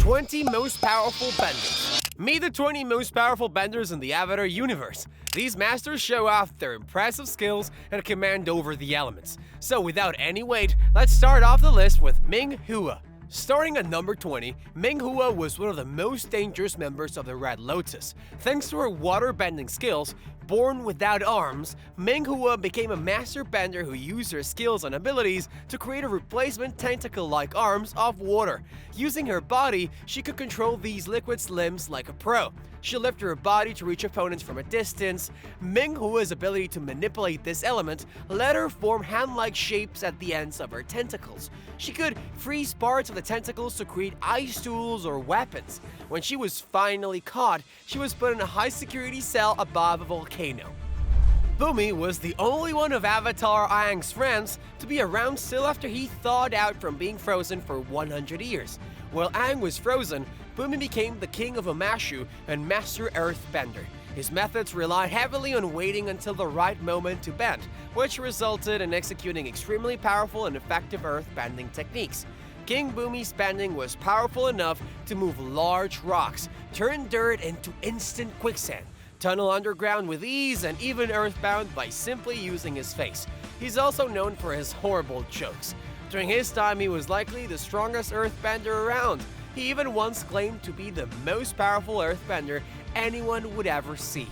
20 most powerful benders. Meet the 20 most powerful benders in the Avatar universe. These masters show off their impressive skills and command over the elements. So without any wait, let's start off the list with Ming Hua. Starting at number 20, Ming Hua was one of the most dangerous members of the Red Lotus. Thanks to her water-bending skills, born without arms, Ming Hua became a master bender who used her skills and abilities to create a replacement tentacle-like arms of water. Using her body, she could control these liquid limbs like a pro. She lifted her body to reach opponents from a distance. Ming Hua's ability to manipulate this element let her form hand-like shapes at the ends of her tentacles. She could freeze parts of the tentacles to create ice tools or weapons. When she was finally caught, she was put in a high-security cell above a volcano. Bumi was the only one of Avatar Aang's friends to be around still after he thawed out from being frozen for 100 years. While Aang was frozen, Bumi became the king of Amashu and master earthbender. His methods relied heavily on waiting until the right moment to bend, which resulted in executing extremely powerful and effective earthbending techniques. King Bumi's bending was powerful enough to move large rocks, turn dirt into instant quicksand, tunnel underground with ease, and even earthbound by simply using his face. He's also known for his horrible jokes. During his time, he was likely the strongest earthbender around. He even once claimed to be the most powerful earthbender anyone would ever see.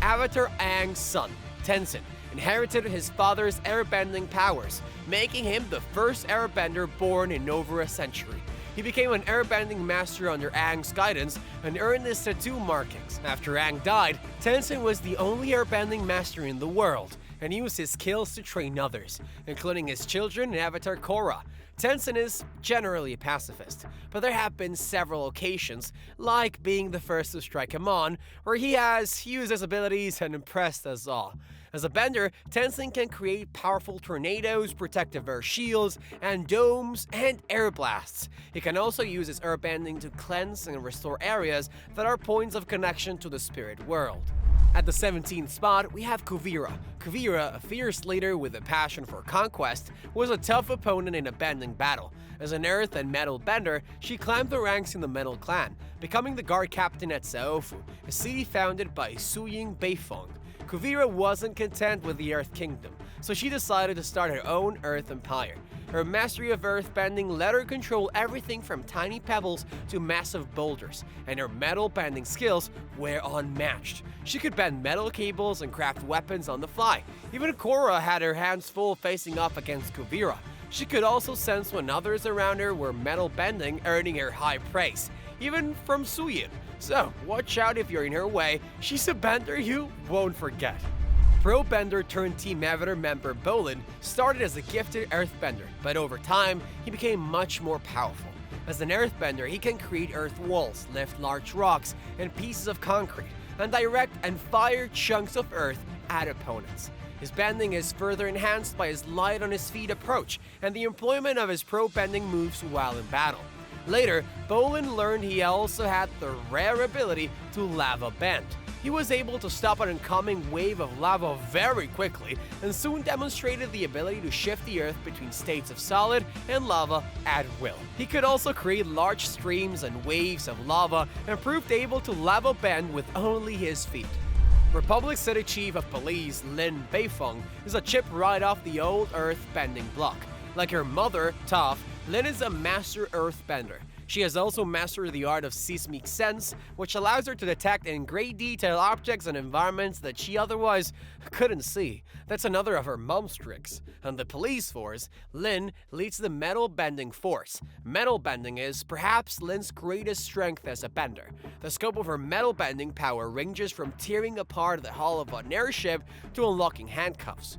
Avatar Aang's son, Tenzin, inherited his father's airbending powers, making him the first airbender born in over a century. He became an airbending master under Aang's guidance and earned his tattoo markings. After Aang died, Tenzin was the only airbending master in the world and used his skills to train others, including his children and Avatar Korra. Tenzin is generally a pacifist, but there have been several occasions, like being the first to strike him on, where he has used his abilities and impressed us all. As a bender, Tenzin can create powerful tornadoes, protective air shields, and domes, and air blasts. He can also use his airbending to cleanse and restore areas that are points of connection to the spirit world. At the 17th spot, we have Kuvira. Kuvira, a fierce leader with a passion for conquest, was a tough opponent in a bending battle. As an earth and metal bender, she climbed the ranks in the Metal Clan, becoming the guard captain at Saofu, a city founded by Suying Beifong. Kuvira wasn't content with the Earth Kingdom, so she decided to start her own Earth Empire. Her mastery of earthbending let her control everything from tiny pebbles to massive boulders, and her metal bending skills were unmatched. She could bend metal cables and craft weapons on the fly. Even Korra had her hands full facing off against Kuvira. She could also sense when others around her were metal bending, earning her high praise, even from Suyin. So watch out if you're in her way, she's a bender you won't forget. Pro Bender turned Team Avatar member Bolin started as a gifted earthbender, but over time, he became much more powerful. As an earthbender, he can create earth walls, lift large rocks and pieces of concrete, and direct and fire chunks of earth at opponents. His bending is further enhanced by his light on his feet approach and the employment of his pro bending moves while in battle. Later, Bolin learned he also had the rare ability to lava bend. He was able to stop an incoming wave of lava very quickly and soon demonstrated the ability to shift the earth between states of solid and lava at will. He could also create large streams and waves of lava and proved able to lava bend with only his feet. Republic City Chief of Police Lin Beifong is a chip right off the old earth bending block. Like her mother, Toph, Lin is a master earthbender. She has also mastered the art of seismic sense, which allows her to detect in great detail objects and environments that she otherwise couldn't see. That's another of her mom's tricks. On the police force, Lin leads the metal bending force. Metal bending is perhaps Lin's greatest strength as a bender. The scope of her metal bending power ranges from tearing apart the hull of an airship to unlocking handcuffs.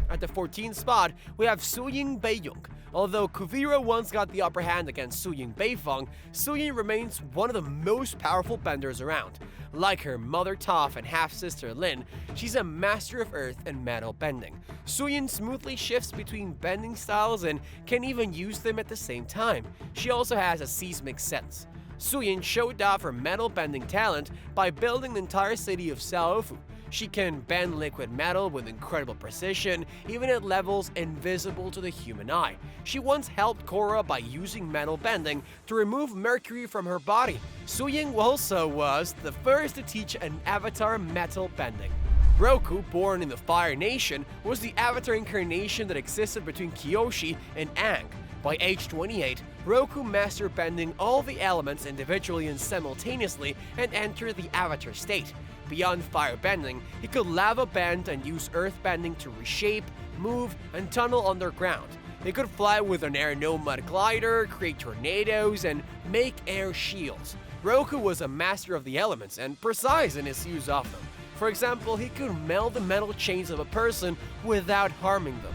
At the 14th spot, we have Suying Beiyong. Although Kuvira once got the upper hand against Suying Beifong, Suying remains one of the most powerful benders around. Like her mother Toph and half-sister Lin, she's a master of earth and metal bending. Suying smoothly shifts between bending styles and can even use them at the same time. She also has a seismic sense. Suying showed off her metal bending talent by building the entire city of Saofu. She can bend liquid metal with incredible precision, even at levels invisible to the human eye. She once helped Korra by using metal bending to remove mercury from her body. Suying also was the first to teach an avatar metal bending. Roku, born in the Fire Nation, was the avatar incarnation that existed between Kyoshi and Aang. By age 28, Roku mastered bending all the elements individually and simultaneously and entered the avatar state. Beyond fire bending, he could lava bend and use earth bending to reshape, move, and tunnel underground. He could fly with an air nomad glider, create tornadoes, and make air shields. Roku was a master of the elements and precise in his use of them. For example, he could melt the metal chains of a person without harming them.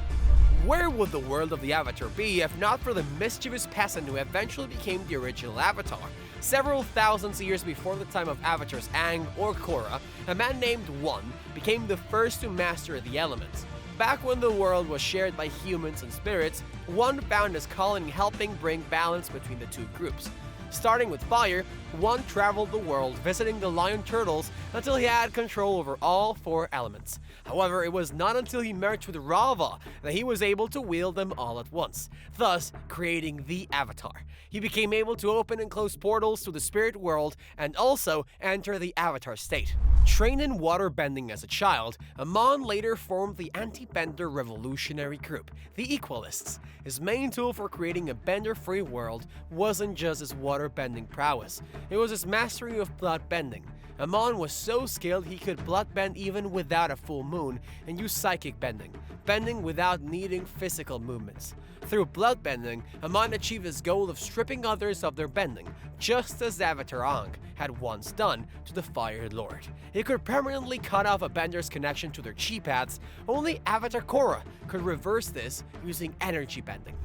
Where would the world of the Avatar be if not for the mischievous peasant who eventually became the original Avatar? Several thousand years before the time of Avatars Aang or Korra, a man named One became the first to master the elements. Back when the world was shared by humans and spirits, One found his calling helping bring balance between the two groups. Starting with fire, One traveled the world visiting the lion turtles until he had control over all 4 elements. However, it was not until he merged with Rava that he was able to wield them all at once, thus creating the Avatar. He became able to open and close portals to the spirit world and also enter the Avatar state. Trained in water bending as a child, Amon later formed the anti-bender revolutionary group, the Equalists. His main tool for creating a bender-free world wasn't just his water bending prowess, it was his mastery of blood bending. Amon was so skilled he could blood bend even without a full moon and use psychic bending without needing physical movements. Through blood bending, Amon achieved his goal of stripping others of their bending, just as Avatar Aang had once done to the Fire Lord. He could permanently cut off a bender's connection to their chi paths. Only Avatar Korra could reverse this using energy bending.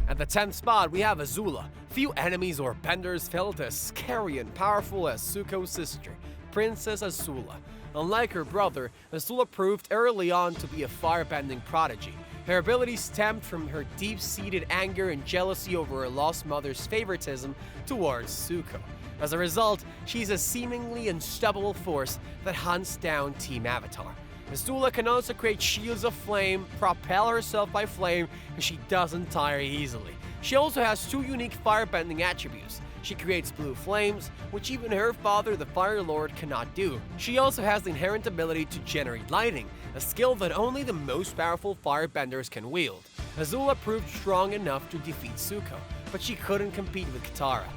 At the 10th spot, we have Azula. Few enemies or benders felt as scary and powerful as Zuko's sister, Princess Azula. Unlike her brother, Azula proved early on to be a firebending prodigy. Her ability stemmed from her deep-seated anger and jealousy over her lost mother's favoritism towards Zuko. As a result, she's a seemingly unstoppable force that hunts down Team Avatar. Azula can also create shields of flame, propel herself by flame, and she doesn't tire easily. She also has 2 unique firebending attributes. She creates blue flames, which even her father, the Fire Lord, cannot do. She also has the inherent ability to generate lightning, a skill that only the most powerful firebenders can wield. Azula proved strong enough to defeat Zuko, but she couldn't compete with Katara.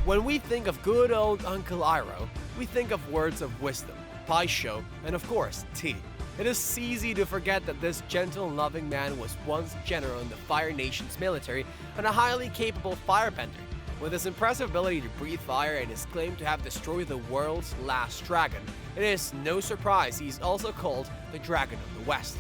When we think of good old Uncle Iroh, we think of words of wisdom, pie show, and of course, tea. It is easy to forget that this gentle and loving man was once general in the Fire Nation's military and a highly capable firebender. With his impressive ability to breathe fire and his claim to have destroyed the world's last dragon, it is no surprise he's also called the Dragon of the West.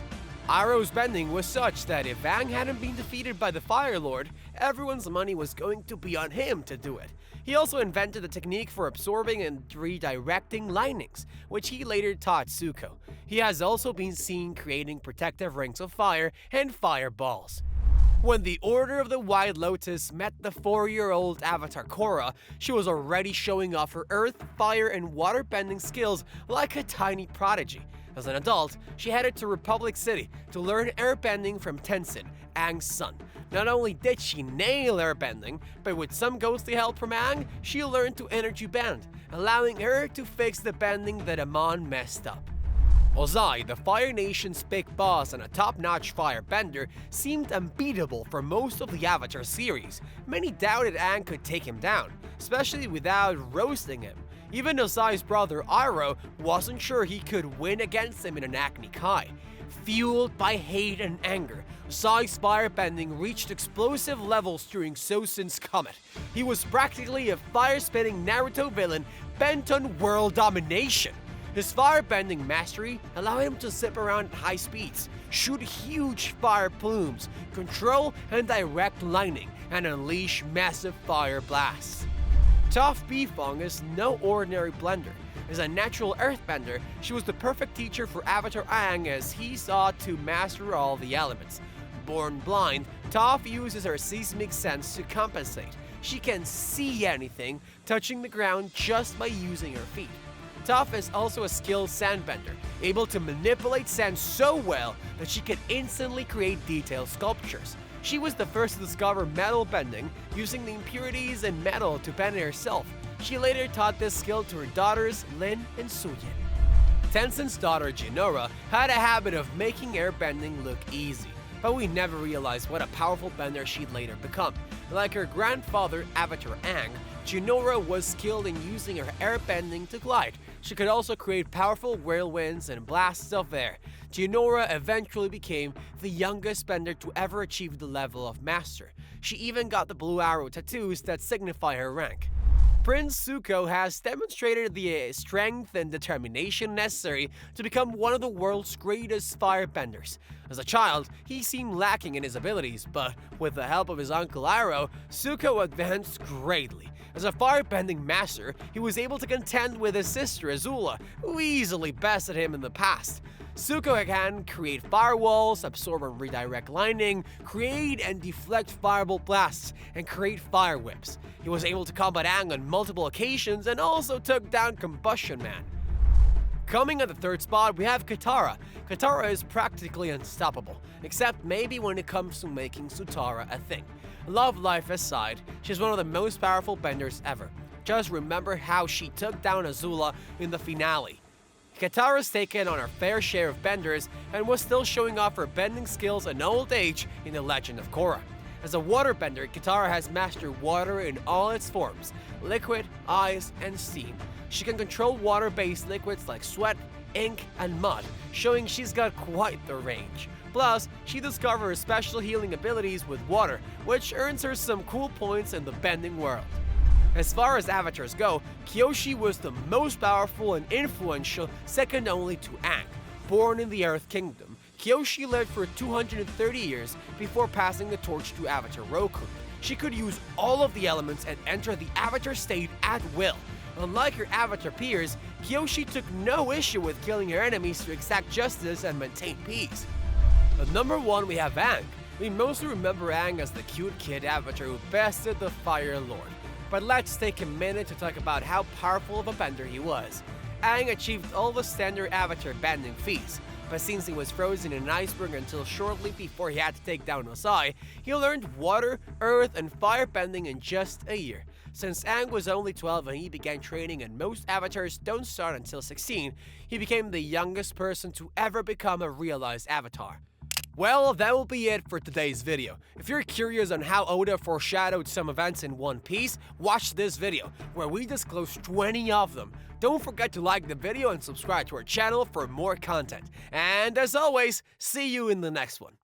Iroh's bending was such that if Aang hadn't been defeated by the Fire Lord, everyone's money was going to be on him to do it. He also invented the technique for absorbing and redirecting lightnings, which he later taught Zuko. He has also been seen creating protective rings of fire and fireballs. When the Order of the White Lotus met the 4-year-old Avatar Korra, she was already showing off her earth, fire, and water bending skills like a tiny prodigy. As an adult, she headed to Republic City to learn airbending from Tenzin, Aang's son. Not only did she nail airbending, but with some ghostly help from Aang, she learned to energy bend, allowing her to fix the bending that Amon messed up. Ozai, the Fire Nation's big boss and a top-notch firebender, seemed unbeatable for most of the Avatar series. Many doubted Aang could take him down, especially without roasting him. Even Ozai's brother Iroh wasn't sure he could win against him in an Agni Kai. Fueled by hate and anger, Ozai's firebending reached explosive levels during Sozin's Comet. He was practically a fire-spitting Naruto villain bent on world domination. His firebending mastery allowed him to zip around at high speeds, shoot huge fire plumes, control and direct lightning, and unleash massive fire blasts. Toph Beifong is no ordinary blender. As a natural earthbender, she was the perfect teacher for Avatar Aang as he sought to master all the elements. Born blind, Toph uses her seismic sense to compensate. She can see anything, touching the ground just by using her feet. Toph is also a skilled sandbender, able to manipulate sand so well that she can instantly create detailed sculptures. She was the first to discover metal bending, using the impurities in metal to bend it herself. She later taught this skill to her daughters, Lin and Suyin. Tenzin's daughter, Jinora, had a habit of making airbending look easy, but we never realized what a powerful bender she'd later become. Like her grandfather, Avatar Aang, Jinora was skilled in using her airbending to glide. She could also create powerful whirlwinds and blasts of air. Jinora eventually became the youngest bender to ever achieve the level of master. She even got the blue arrow tattoos that signify her rank. Prince Zuko has demonstrated the strength and determination necessary to become one of the world's greatest firebenders. As a child, he seemed lacking in his abilities, but with the help of his uncle Yaro, Zuko advanced greatly. As a firebending master, he was able to contend with his sister Azula, who easily bested him in the past. Zuko can create firewalls, absorb and redirect lightning, create and deflect fireball blasts, and create fire whips. He was able to combat Aang on multiple occasions and also took down Combustion Man. Coming at the third spot, we have Katara. Katara is practically unstoppable, except maybe when it comes to making Sutara a thing. Love life aside, she's one of the most powerful benders ever. Just remember how she took down Azula in the finale. Katara's taken on her fair share of benders and was still showing off her bending skills in old age in The Legend of Korra. As a waterbender, Katara has mastered water in all its forms: liquid, ice, and steam. She can control water-based liquids like sweat, ink, and mud, showing she's got quite the range. Plus, she discovered special healing abilities with water, which earns her some cool points in the bending world. As far as avatars go, Kyoshi was the most powerful and influential, second only to Aang. Born in the Earth Kingdom, Kyoshi lived for 230 years before passing the torch to Avatar Roku. She could use all of the elements and enter the Avatar state at will. Unlike her Avatar peers, Kyoshi took no issue with killing her enemies to exact justice and maintain peace. At number 1, we have Aang. We mostly remember Aang as the cute kid Avatar who bested the Fire Lord. But let's take a minute to talk about how powerful of a bender he was. Aang achieved all the standard Avatar bending feats, but since he was frozen in an iceberg until shortly before he had to take down Osai, he learned water, earth, and fire bending in just a year. Since Aang was only 12 when he began training and most avatars don't start until 16, he became the youngest person to ever become a realized avatar. Well, that will be it for today's video. If you're curious on how Oda foreshadowed some events in One Piece, watch this video, where we disclose 20 of them. Don't forget to like the video and subscribe to our channel for more content. And as always, see you in the next one.